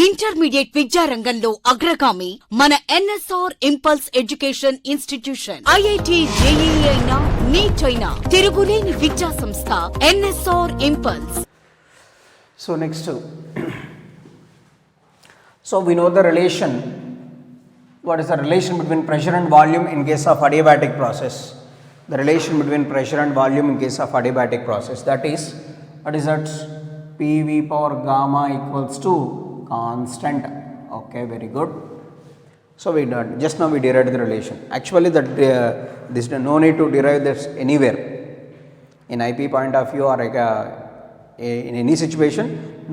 Intermediate విద్యారంగంలో అగ్రగామి మన NSR impulse education institution. IIT JEE అయినా నీట్ అయినా తిరుగులేని విద్యా సంస్థ NSR impulse. So next, so we know the relation. What is the relation between pressure and volume in case of adiabatic process? The relation between pressure and volume in case of adiabatic process, that is, what is that? PV power gamma equals to constant. Okay, very good. So we done, just now we derived the relation. Actually that this no need to derive this anywhere. In IP point of view or in any situation,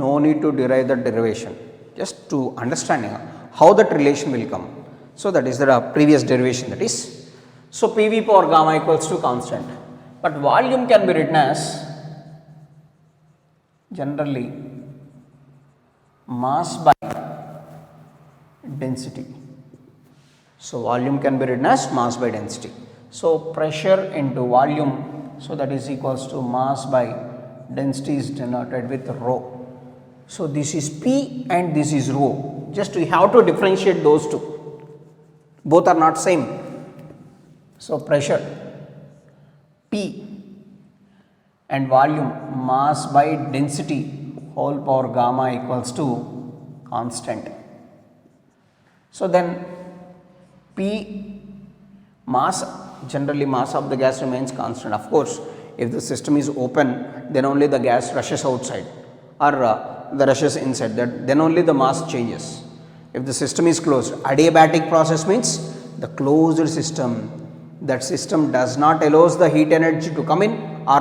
no need to derive the derivation. Just to understanding how that relation will come. So that is the previous derivation, that is. So PV power gamma equals to constant. But volume can be written as generally mass by density. So volume can be written as mass by density. So pressure into volume, so that is equals to mass by density is denoted with rho. So this is P and this is rho. Just we have to differentiate those two. Both are not same. So pressure P and volume mass by density whole power gamma equals to constant. So then P mass, generally mass of the gas remains constant. Of course, if the system is open, then only the gas rushes outside or the rushes inside, that then only the mass changes. If the system is closed, adiabatic process means the closed system. That system does not allows the heat energy to come in or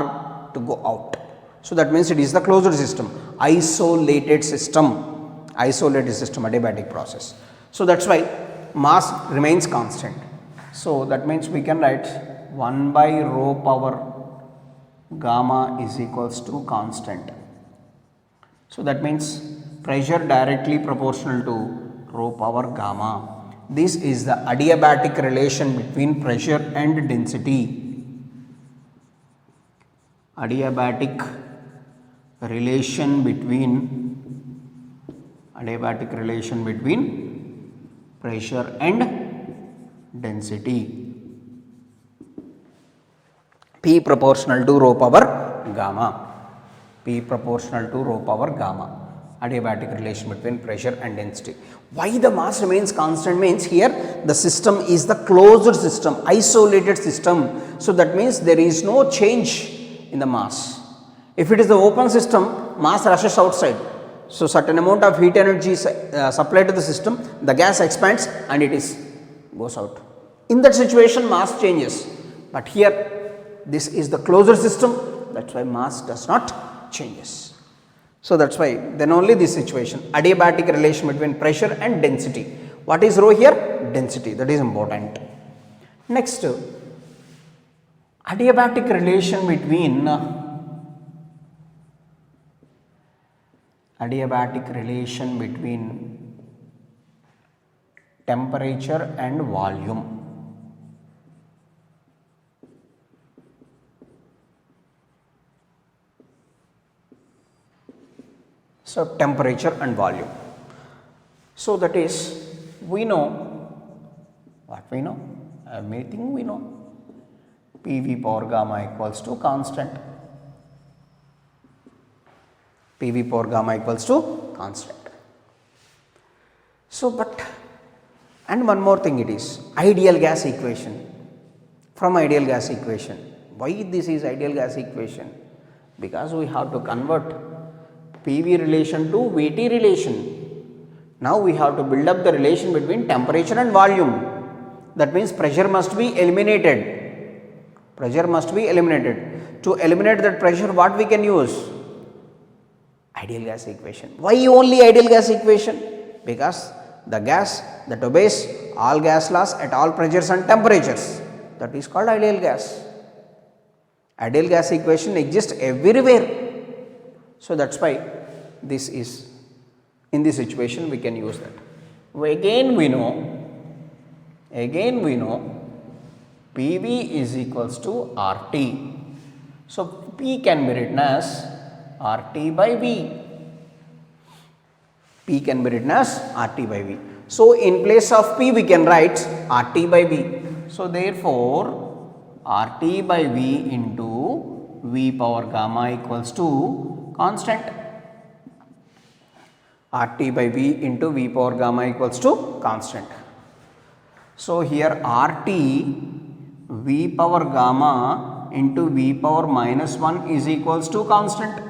to go out. So that means it is the closed system, isolated system, adiabatic process. So that's why mass remains constant. So that means we can write 1 by rho power gamma is equals to constant. So that means pressure directly proportional to rho power gamma. This is the adiabatic relation between pressure and density. Adiabatic relation between pressure and density. P proportional to rho power gamma. P proportional to rho power gamma. Adiabatic relation between pressure and density. Why the mass remains constant means here the system is the closed system, isolated system. So that means there is no change in the mass. If it is the open system, mass rushes outside. So certain amount of heat energy is supplied to the system, the gas expands and it is goes out. In that situation, mass changes. But here this is the closed system, that's why mass does not changes. So that's why then only this situation, adiabatic relation between pressure and density. What is rho here? Density, that is important. Next, adiabatic relation between temperature and volume. So temperature and volume. So that is, we know what we know, everything we know. PV power gamma equals to constant. PV power gamma equals to constant. So but, and one more thing, it is ideal gas equation. From ideal gas equation, why this is ideal gas equation? Because we have to convert PV relation to VT relation. Now we have to build up the relation between temperature and volume. That means pressure must be eliminated. To eliminate that pressure, what we can use? Ideal gas equation. Why only ideal gas equation? Because the gas that obeys all gas laws at all pressures and temperatures, that is called ideal gas. Ideal gas equation exists everywhere. So that's why this is, in this situation we can use that. Again we know PV is equals to RT. So P can be written as RT by V. P can be written as RT by V. So in place of P we can write RT by V. So therefore RT by V into V power gamma equals to constant. RT by V into V power gamma equals to constant. So here RT V power gamma into V power minus 1 is equals to constant.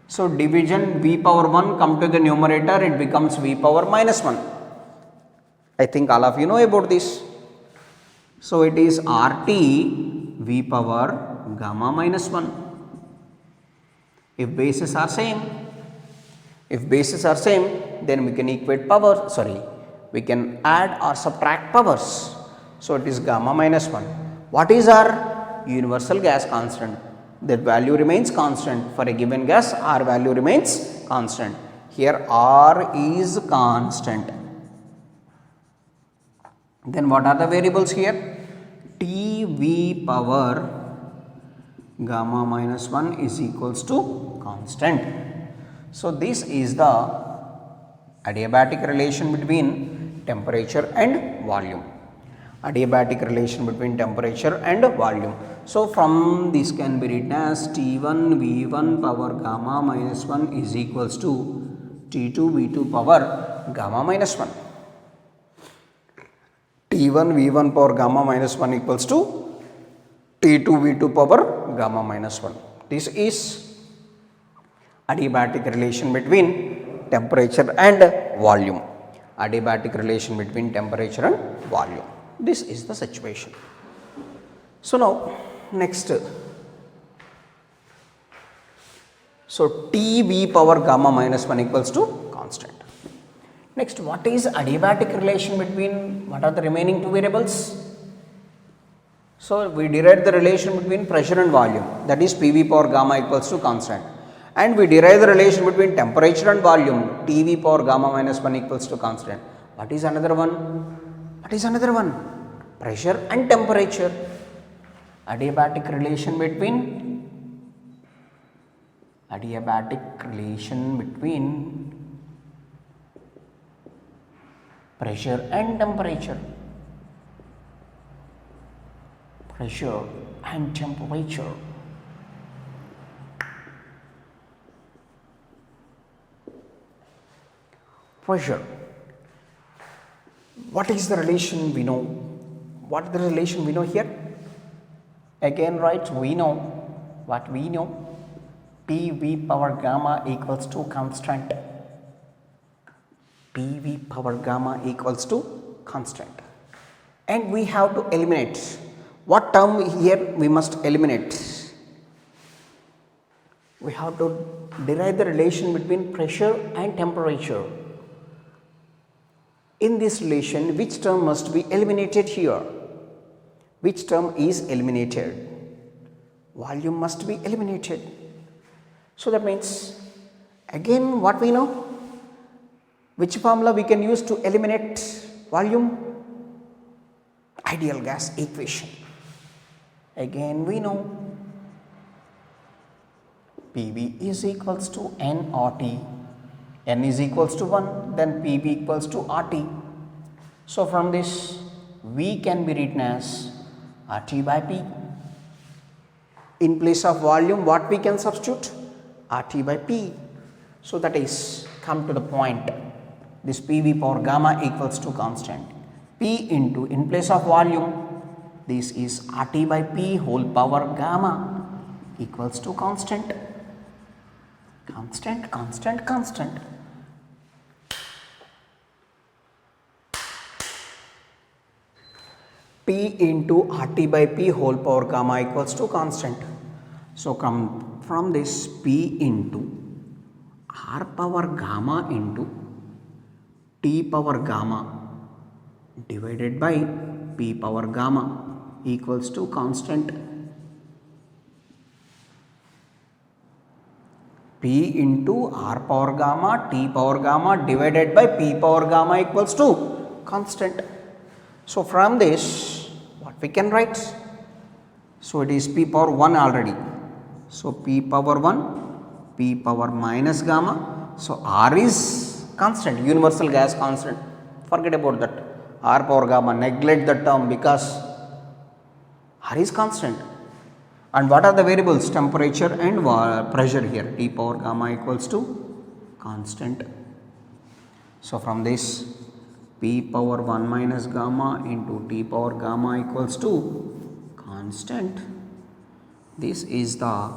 So division V power 1 come to the numerator, it becomes V power minus 1. I think all of you know about this. So it is RT V power gamma minus 1. If bases are same, then we can equate power, we can add or subtract powers. So it is gamma minus 1. What is our universal gas constant? That value remains constant. For a given gas, R value remains constant. Here R is constant. Then what are the variables here? TV power gamma minus 1 is equals to constant. So this is the adiabatic relation between temperature and volume. Adiabatic relation between temperature and volume. So from this can be written as T1 V1 power gamma minus 1 is equals to T2 V2 power gamma minus 1. T1 V1 power gamma minus 1 equals to T2 V2 power gamma minus 1. This is adiabatic relation between temperature and volume. Adiabatic relation between temperature and volume. This is the situation. So now next, so TV power gamma minus 1 equals to constant. Next, what is adiabatic relation between, what are the remaining two variables? So we derived the relation between pressure and volume, that is PV power gamma equals to constant, and we derived the relation between temperature and volume, TV power gamma minus 1 equals to constant. What is another one? Pressure and temperature. Adiabatic relation between pressure and temperature. Pressure and temperature. Pressure. What is the relation we know? What is the relation we know here? Again, right, we know what we know. PV power gamma equals to constant. PV power gamma equals to constant. And we have to eliminate. What term here we must eliminate? We have to derive the relation between pressure and temperature. In this relation, which term must be eliminated here? Which term is eliminated? Volume must be eliminated. So that means, again what we know? Which formula we can use to eliminate volume? Ideal gas equation. Again we know PV is equals to N RT. N is equals to 1, then PV equals to RT. So from this, V can be written as RT by P. In place of volume, what we can substitute? RT by P. So that is, come to the point, this PV power gamma equals to constant. P into, in place of volume, this is RT by P whole power gamma equals to constant. Constant. P into RT by P whole power gamma equals to constant. So come from this, P into R power gamma into T power gamma divided by P power gamma equals to constant. P into R power gamma T power gamma divided by P power gamma equals to constant. So from this, what we can write? So it is P power 1 already. So P power 1, P power minus gamma. So R is constant, universal gas constant. Forget about that. R power gamma, neglect that term because R is constant. And what are the variables? Temperature and pressure here. T power gamma equals to constant. So from this, P power 1 minus gamma into T power gamma equals to constant. This is the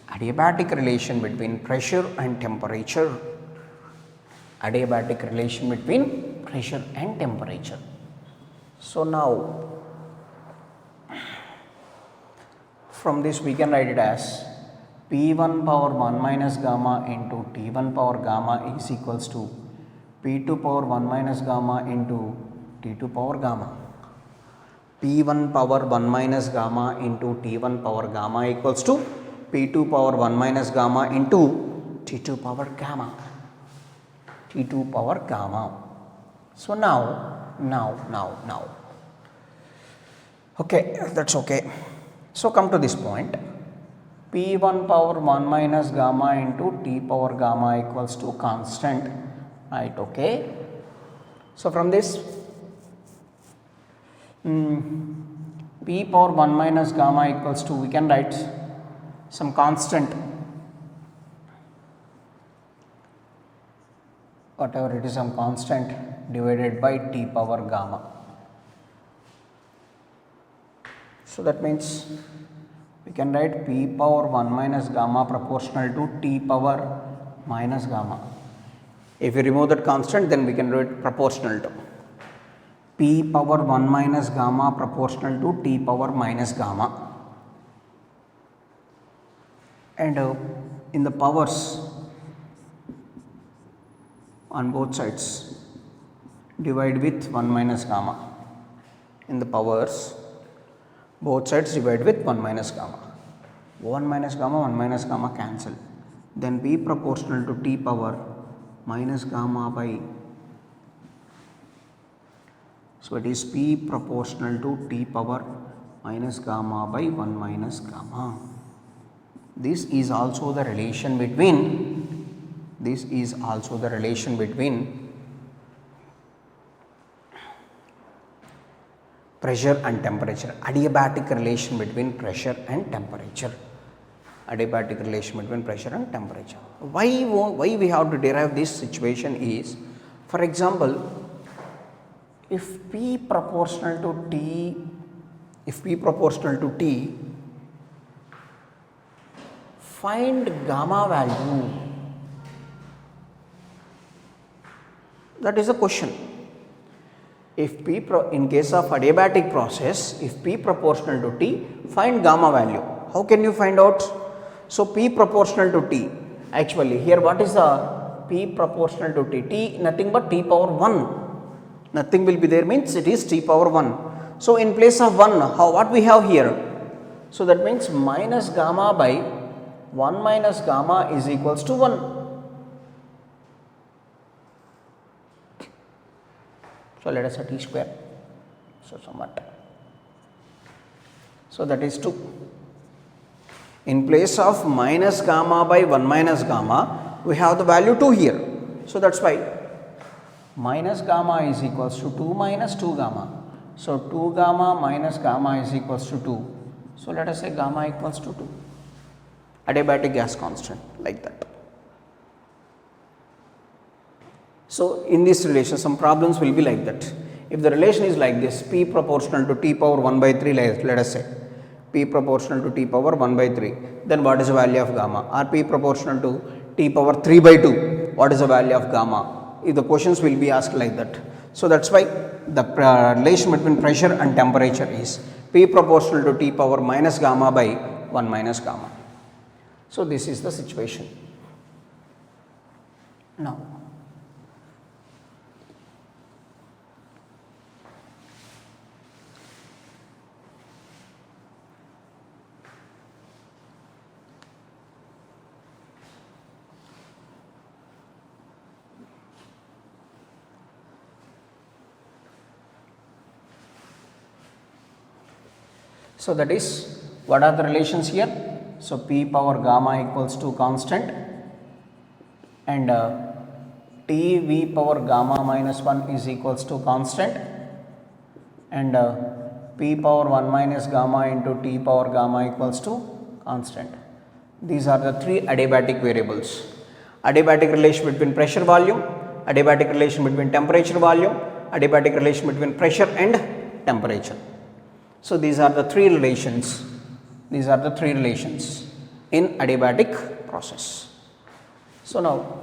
adiabatic relation between pressure and temperature. Adiabatic relation between pressure and temperature. So now, from this we can write it as P1 power 1 minus gamma into T1 power gamma is equals to P2 power 1 minus gamma into T2 power gamma. P1 power 1 minus gamma into T1 power gamma equals to P2 power 1 minus gamma into T2 power gamma. T2 power gamma. So now. Okay, that's okay. So come to this point. P1 power 1 minus gamma into T power gamma equals to constant. Right, okay. So from this, P power 1 minus gamma equals to, we can write some constant, whatever it is, some constant divided by T power gamma. So that means we can write P power 1 minus gamma proportional to T power minus gamma. If we remove that constant, then we can write proportional to P power 1 minus gamma proportional to T power minus gamma. And in the powers on both sides, divide with 1 minus gamma. In the powers, both sides divide with 1 minus gamma. 1 minus gamma cancel. Then P proportional to T power minus gamma by, so it is P proportional to T power minus gamma by 1 minus gamma. This is also the relation between pressure and temperature, adiabatic relation between pressure and temperature. Adiabatic relation between pressure and temperature. Why we have to derive this situation is, for example, if P proportional to T, find gamma value. That is the question. If P in case of adiabatic process, if P proportional to T, find gamma value. How can you find out? So P proportional to T, actually here what is the P proportional to T? T nothing but T power 1. Nothing will be there means it is T power 1. So in place of 1, what we have here? So that means minus gamma by 1 minus gamma is equals to 1. So let us say T square. So somewhat. So that is 2. In place of minus gamma by 1 minus gamma, we have the value 2 here. So that's why minus gamma is equals to 2 minus 2 gamma. So 2 gamma minus gamma is equals to 2. So let us say gamma equals to 2. Adiabatic gas constant, like that. So in this relation, some problems will be like that. If the relation is like this, P proportional to T power 1 by 3, let us say P proportional to T power 1 by 3, then what is the value of gamma? Or P proportional to T power 3 by 2, what is the value of gamma? If the questions will be asked like that. So that's why the relation between pressure and temperature is P proportional to T power minus gamma by 1 minus gamma. So this is the situation. Now, so that is, what are the relations here? So P power gamma equals to constant, and T V power gamma minus 1 is equals to constant, and P power 1 minus gamma into T power gamma equals to constant. These are the three adiabatic variables. Adiabatic relation between pressure volume, adiabatic relation between temperature volume, adiabatic relation between pressure and temperature. So these are the three relations. These are the three relations in adiabatic process. So now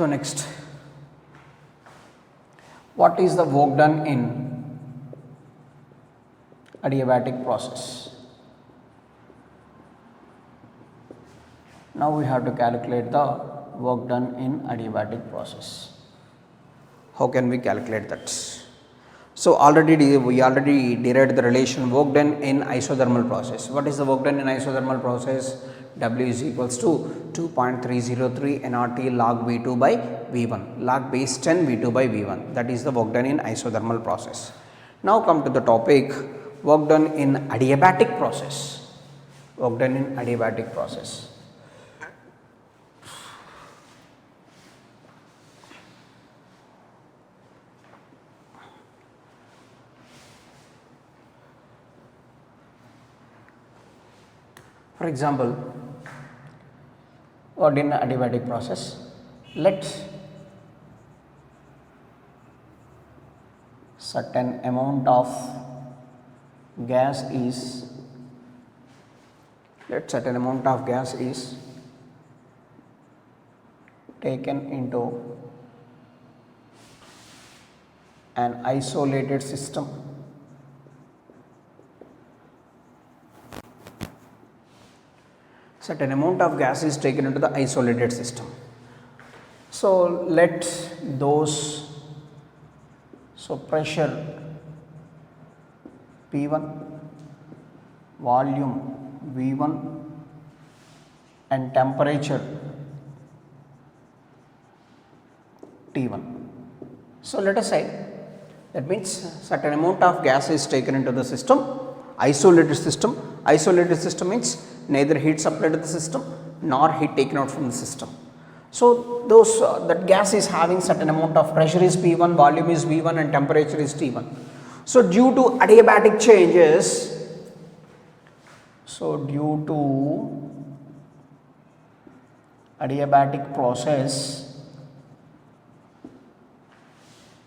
next, what is the work done in adiabatic process? Now we have to calculate the work done in adiabatic process. How can we calculate that? So we already derived the relation work done in isothermal process. What is the work done in isothermal process? W is equals to 2.303 nRT log V2 by V1, log base 10 V2 by V1. That is the work done in isothermal process. Now come to the topic, work done in adiabatic process. Work done in adiabatic process. For example, what in adiabatic process, let certain amount of gas is taken into an isolated system. Certain amount of gas is taken into the isolated system. So let those, so pressure P1, volume V1 and temperature T1. So let us say, that means certain amount of gas is taken into the system, isolated system. Isolated system means neither heat supplied to the system nor heat taken out from the system. So those that gas is having certain amount of pressure is P1, volume is V1 and temperature is T1. So due to adiabatic changes, adiabatic process,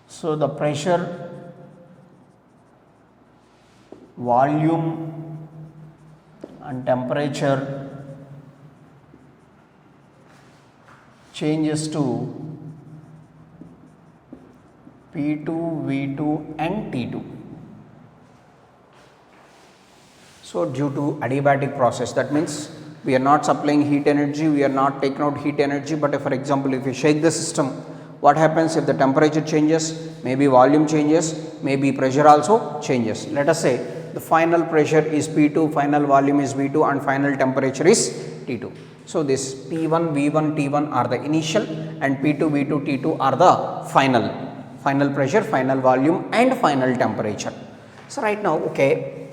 so the pressure, volume and temperature changes to P2, V2 and T2. So due to adiabatic process, that means we are not supplying heat energy, we are not taking out heat energy, but if, for example, if you shake the system, what happens if the temperature changes, maybe volume changes, maybe pressure also changes. Let us say the final pressure is P2, final volume is V2 and final temperature is T2. So this P1, V1, T1 are the initial and P2, V2, T2 are the final pressure, final volume and final temperature. So right now, okay.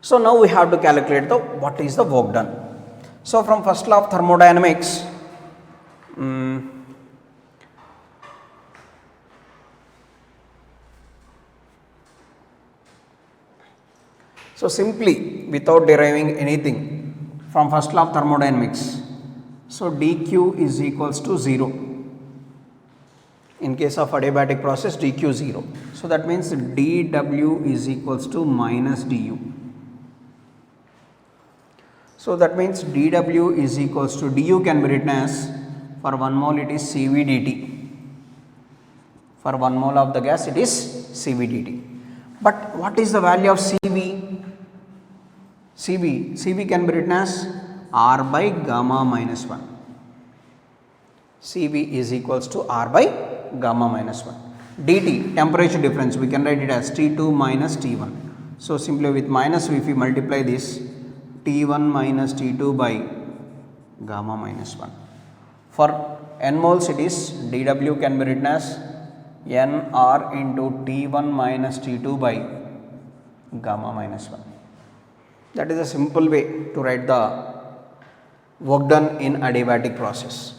So now we have to calculate what is the work done. So from first law of thermodynamics, so simply without deriving anything from first law of thermodynamics, so dq is equals to 0. In case of adiabatic process, dq 0. So that means dw is equals to minus du. So that means dw is equals to, du can be written as, for 1 mole it is Cv dt. For 1 mole of the gas it is Cv dt. But what is the value of Cv? Cv can be written as R by gamma minus 1. Cv is equals to R by gamma minus 1. dt, temperature difference, we can write it as T2 minus T1. So simply with minus, if we multiply this, T1 minus T2 by gamma minus 1. For n moles it is, dW can be written as nR into T1 minus T2 by gamma minus 1. That is a simple way to write the work done in adiabatic process.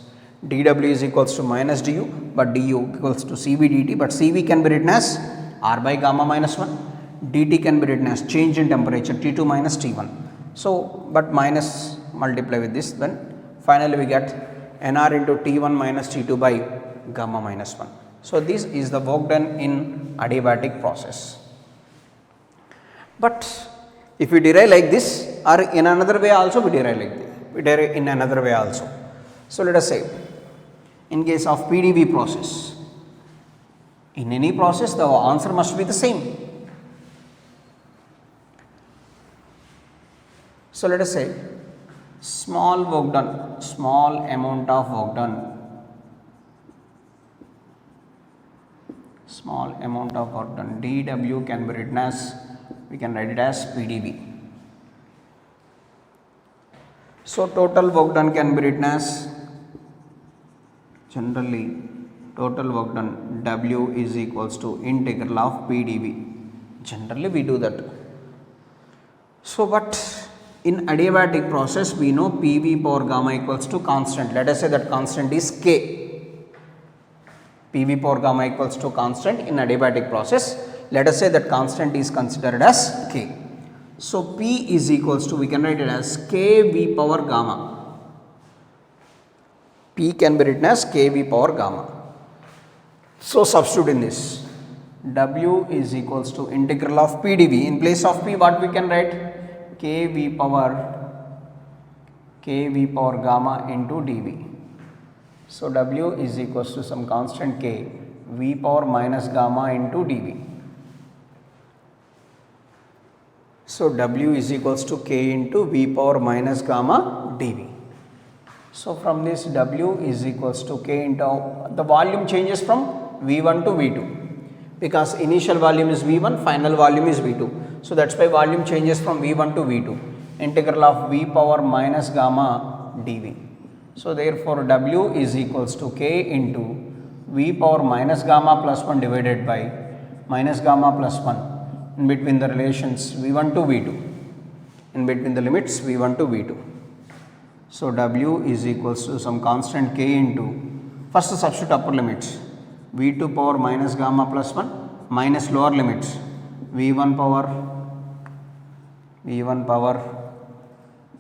dW is equals to minus du, but du equals to Cv dt, but Cv can be written as R by gamma minus 1, dt can be written as change in temperature T2 minus T1. So, but minus multiply with this, then finally we get nR into T1 minus T2 by gamma minus 1. So, this is the work done in adiabatic process. But if we derive like this, or in another way also we derive like this, we derive in another way also. So, let us say in case of PdV process, in any process the answer must be the same. So, let us say small work done, small amount of work done, small amount of work done, dW can be written as, we can write it as PdV. So, total work done can be written as, generally total work done W is equals to integral of PdV. Generally we do that. So, but in adiabatic process we know PV power gamma equals to constant. Let us say that constant is K. PV power gamma equals to constant in adiabatic process. Let us say that constant is considered as K. So, P is equals to, we can write it as kV power gamma. P can be written as kV power gamma. So, substitute in this, W is equals to integral of PdV. In place of P, what we can write? kV power gamma into dV. So, W is equals to some constant K, V power minus gamma into dV. So, W is equals to K into V power minus gamma dV. So, from this W is equals to K into, the volume changes from V1 to V2, because initial volume is V1, final volume is V2. So, that is why volume changes from V1 to V2, integral of V power minus gamma dV. So, therefore, W is equals to K into V power minus gamma plus 1 divided by minus gamma plus 1 in between the relations V1 to V2, in between the limits V1 to V2. So, W is equals to some constant K into, first substitute upper limits, V2 power minus gamma plus 1 minus lower limits V1 power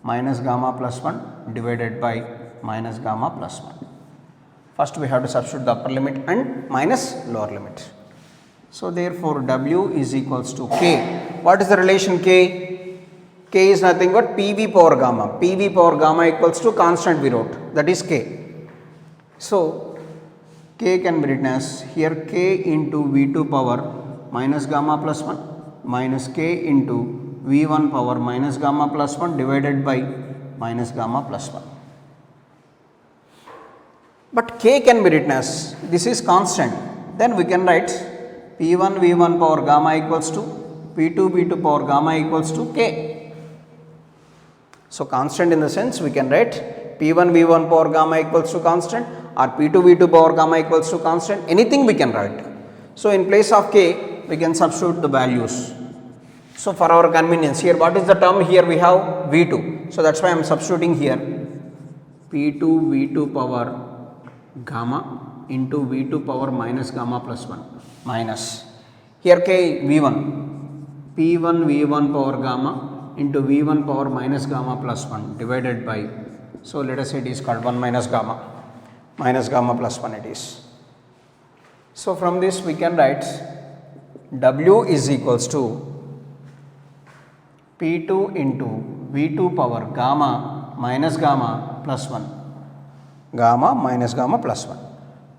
minus gamma plus 1 divided by minus gamma plus 1. First we have to substitute the upper limit and minus lower limit. So, therefore, W is equals to K. What is the relation K? K is nothing but PV power gamma. PV power gamma equals to constant we wrote, that is K. So, K can be written as here K into V2 power minus gamma plus 1 minus K into V1 power minus gamma plus 1 divided by minus gamma plus 1. But K can be written as, this is constant, then we can write P1 V1 power gamma equals to P2 V2 power gamma equals to K. So, constant in the sense we can write P1 V1 power gamma equals to constant or P2 V2 power gamma equals to constant, anything we can write. So, in place of K we can substitute the values. So, for our convenience here, what is the term here? We have V2. So, that is why I am substituting here P2 V2 power gamma into V2 power minus gamma plus 1 minus here K V1, P1 V1 power gamma into V1 power minus gamma plus 1 divided by, so let us say it is called 1 minus gamma plus 1 it is. So, from this we can write W is equals to P2 into V2 power gamma minus gamma plus 1, gamma minus gamma plus 1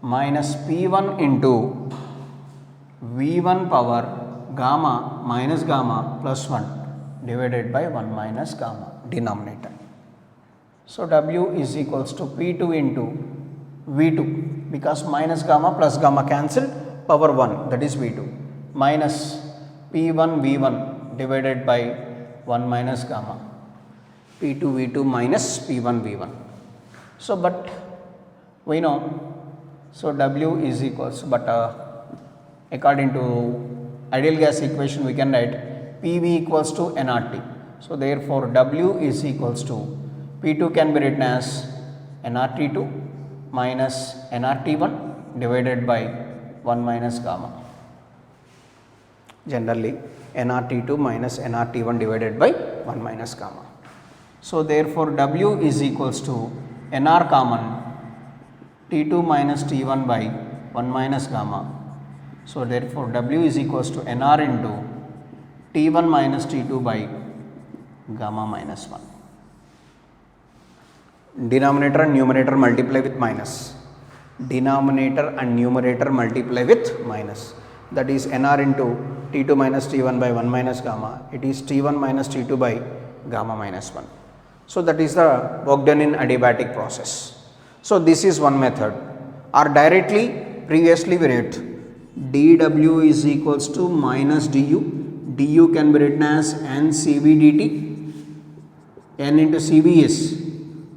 minus P1 into V1 power gamma minus gamma plus 1 divided by 1 minus gamma denominator. So, W is equals to P2 into V2, because minus gamma plus gamma cancelled, power 1, that is V2, minus P1 V1 divided by 1 minus gamma P2 V2 minus P1 V1. So, but we know, so W is equals, but according to ideal gas equation we can write PV equals to nRT. So therefore W is equals to P2 can be written as nRT2 minus nRT1 divided by 1 minus gamma. Generally nRT2 minus nRT1 divided by 1 minus gamma. So therefore W is equals to nR common T2 minus T1 by 1 minus gamma. So therefore W is equals to nR into T1 minus T2 by gamma minus 1. Denominator and numerator multiply with minus. Denominator and numerator multiply with minus. That is nR into T2 minus T1 by 1 minus gamma. It is T1 minus T2 by gamma minus 1. So that is the work done in adiabatic process. So this is one method. Or directly previously we wrote dW is equals to minus du. Du can be written as n Cv dt. N into Cv is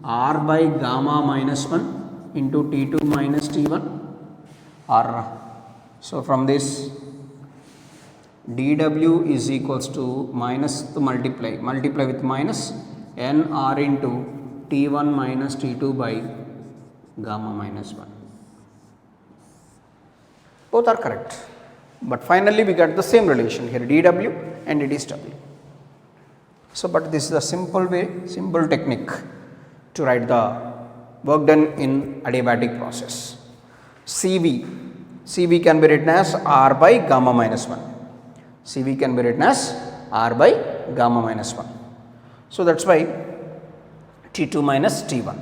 R by gamma minus 1 into T2 minus T1. Or so from this dW is equals to minus to multiply with minus nR into T1 minus T2 by gamma minus 1. Both are correct, but finally we get the same relation here, dW and it is W. So but this is a simple way, simple technique to write the work done in adiabatic process. Cv can be written as R by gamma minus 1. Cv can be written as R by gamma minus 1. So that's why T2 minus T1.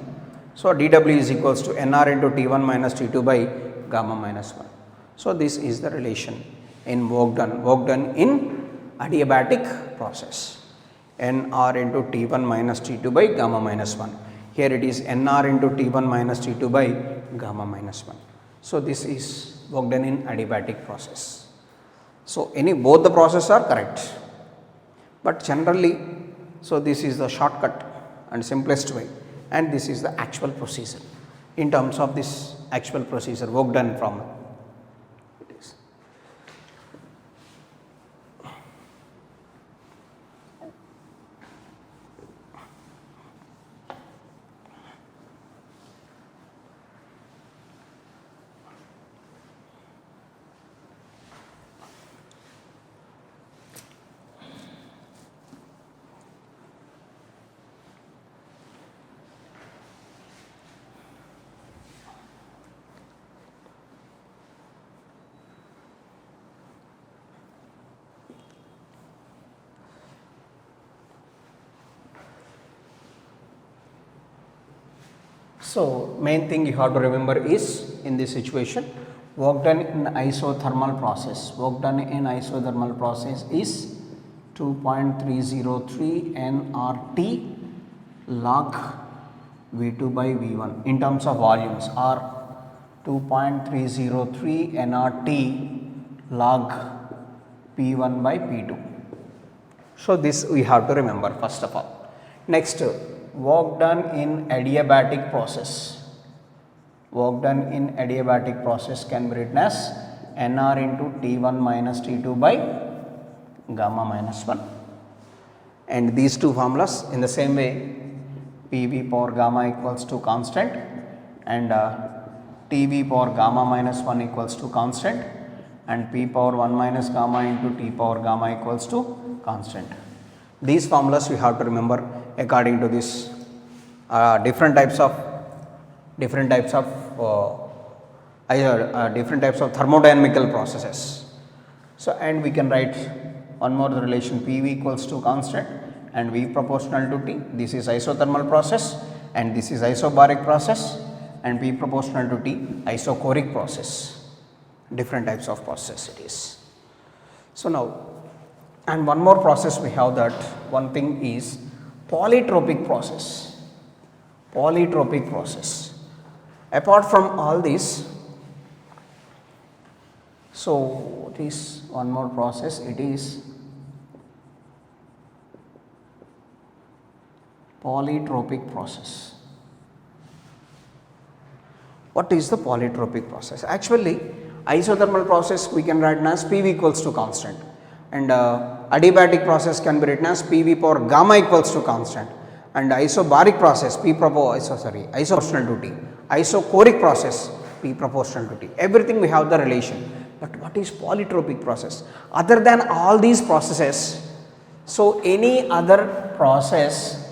So dW is equals to nR into T1 minus T2 by gamma minus 1. So this is the relation in work done in adiabatic process. nR into T1 minus T2 by gamma minus 1. Here it is nR into T1 minus T2 by gamma minus 1. So this is work done in adiabatic process. So both the processes are correct, but generally, so this is the shortcut and simplest way, and this is the actual procedure. In terms of this actual procedure, work done from it is. So main thing you have to remember is in this situation, work done in isothermal process. Work done in isothermal process is 2.303 nRT log V2 by V1 in terms of volumes, or 2.303 nRT log P1 by P2. So this we have to remember first of all. Next, work done in adiabatic process. Work done in adiabatic process can be written as nR into T1 minus T2 by gamma minus 1. And these two formulas in the same way, PV power gamma equals to constant and TV power gamma minus 1 equals to constant, and P power 1 minus gamma into T power gamma equals to constant. These formulas we have to remember according to this different types of thermodynamical processes. So and we can write one more relation, PV equals to constant and V proportional to T. This is isothermal process and this is isobaric process, and P proportional to T isochoric process. Different types of process it is. So now, and one more process we have, that one thing is polytropic process. Polytropic process. Apart from all this, so this one more process, it is polytropic process. What is the polytropic process? Actually, isothermal process we can write as PV equals to constant, and adiabatic process can be written as PV power gamma equals to constant, and isobaric process isoproportional to T, isochoric process P proportional to T. Everything we have the relation. But what is polytropic process? Other than all these processes, so any other process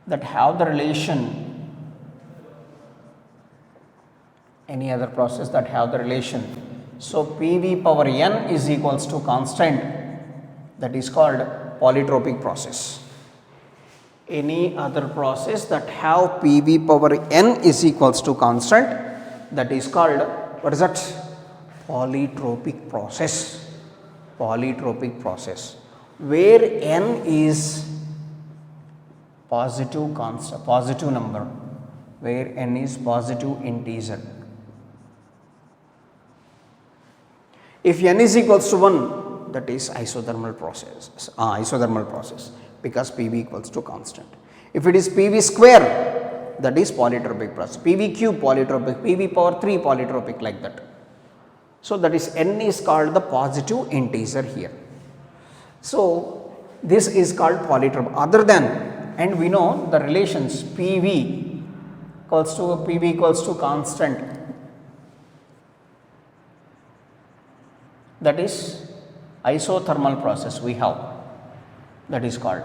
that have the relation, so PV power n is equals to constant, that is called polytropic process. Any other process that have PV power n is equals to constant, that is called, what is that? Polytropic process. Polytropic process, where n is positive constant, positive number, where n is positive integer. If n is equals to 1, that is isothermal process, because PV equals to constant. If it is PV square, that is polytropic process, PV cube polytropic, PV power 3 polytropic, like that. So that is n is called the positive integer here. So this is called polytropic. Other than, and we know the relations PV equals to constant, that is isothermal process we have, that is called,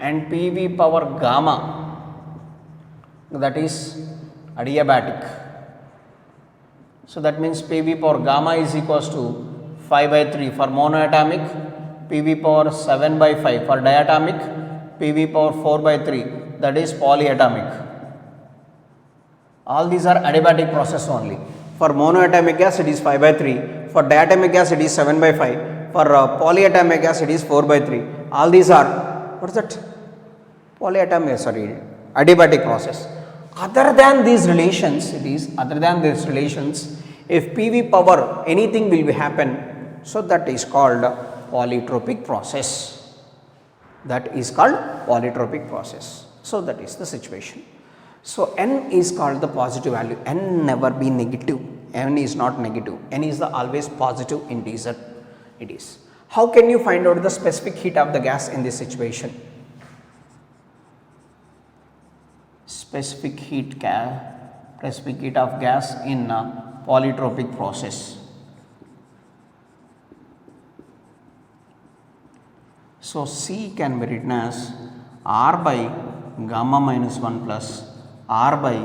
and PV power gamma, that is adiabatic. So that means PV power gamma is equals to 5/3 for monoatomic, PV power 7/5 for diatomic, PV power 4/3, that is polyatomic. All these are adiabatic process only. For monoatomic gas it is 5/3, for diatomic gas it is 7/5, for polyatomic gas it is 4/3. All these are, what is that? Adiabatic process. Other than these relations, if PV power anything will be happen, so that is called polytropic process. So that is the situation. So n is called the positive value. N never be negative. N is not negative. N is the always positive integer. It is. How can you find out the specific heat of the gas in this situation? Specific heat of gas in polytropic process. So C can be written as R by gamma minus 1 plus R by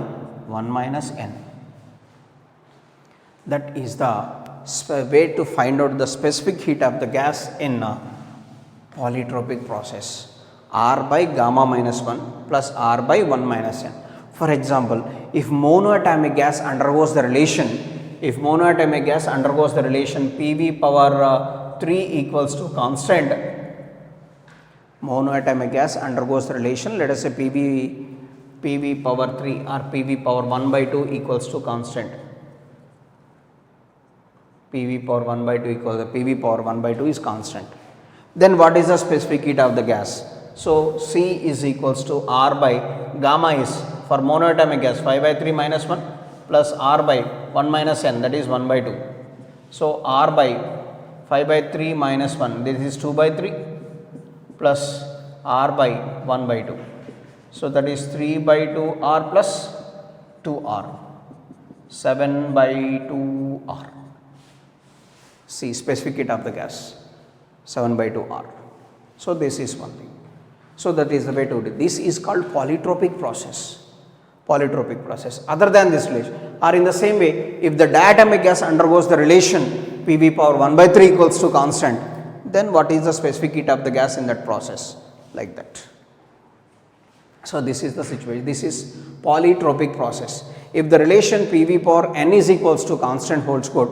1 minus n. That is the way to find out the specific heat of the gas in polytropic process. R by gamma minus 1 plus R by 1 minus n. For example, if monoatomic gas undergoes the relation, PV power 3 equals to constant, monoatomic gas undergoes the relation, let us say PV power 3 or PV power 1/2 equals to constant. PV power 1/2 is constant. Then what is the specific heat of the gas? So C is equals to R by gamma is for monoatomic gas 5/3 minus 1 plus R by 1 minus n, that is 1/2. So R by 5/3 minus 1, this is 2/3 plus R by 1/2. So that is 3/2 R plus 2R, 7/2 R. See, specific heat of the gas 7/2 R. So this is one thing. So that is the way to do it. This is called polytropic process. Other than this relation, or in the same way, if the diatomic gas undergoes the relation PV power 1/3 equals to constant, then what is the specific heat of the gas in that process? Like that. So this is the situation. This is polytropic process. If the relation PV power n is equals to constant holds good,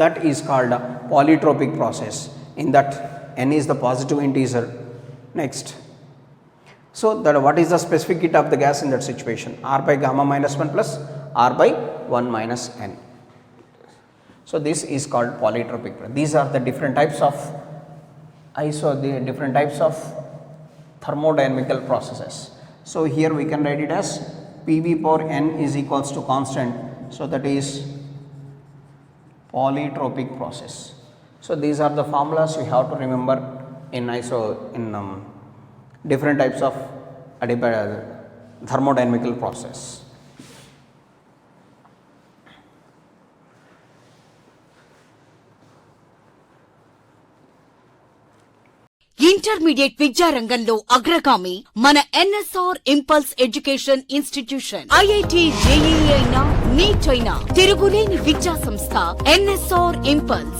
that is called a polytropic process. In that n is the positive integer. Next. So that what is the specific heat of the gas in that situation? R by gamma minus 1 plus R by 1 minus n. So this is called polytropic. These are the different types of the different types of thermodynamical processes. So here we can write it as PV power n is equals to constant. So that is polytropic process. So these are the formulas you have to remember in different types of thermodynamical process. Intermediate విద్యారంగంలో అగ్రగామి మన NSR impulse education institution. IIT JEE అయినా neat అయినా తిరుగులేని విద్యా సంస్థ NSR impulse.